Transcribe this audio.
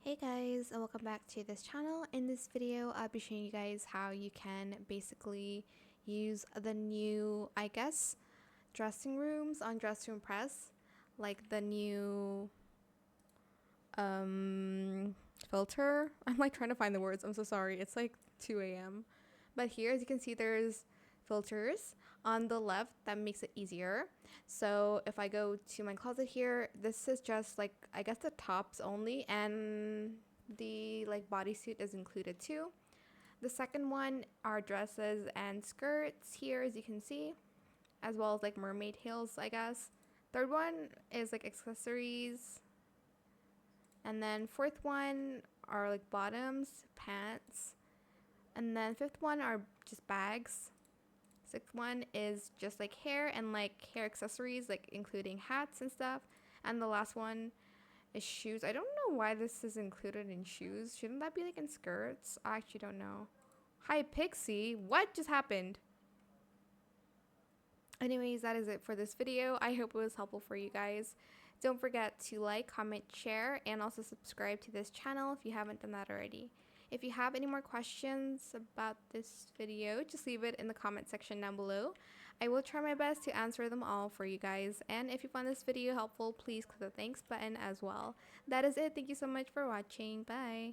Hey guys, and welcome back to this channel. In this video, I'll be showing you guys how you can basically use the new, dressing rooms on Dress Room Press, like the new filter. I'm like trying to find the words. I'm so sorry. It's like 2 a.m. But here, as you can see, there's filters on the left that makes it easier. So if I go to my closet here, this is just like the tops only, and the bodysuit is included too. The second one are dresses and skirts here, as you can see, as well as like mermaid heels, I guess. Third one is like accessories, and then fourth one are like bottoms, pants, and then fifth one are just bags. Sixth one is just like hair and like hair accessories, like including hats and stuff. And the last one is shoes. I don't know why this is included in shoes. Shouldn't that be like in skirts? I actually don't know. Hi Pixie, what just happened? Anyways, that is it for this video. I hope it was helpful for you guys. Don't forget to like, comment, share, and also subscribe to this channel if you haven't done that already. If you have any more questions about this video, just leave it in the comment section down below. I will try my best to answer them all for you guys. And if you found this video helpful, please click the thanks button as well. That is it. Thank you so much for watching. Bye.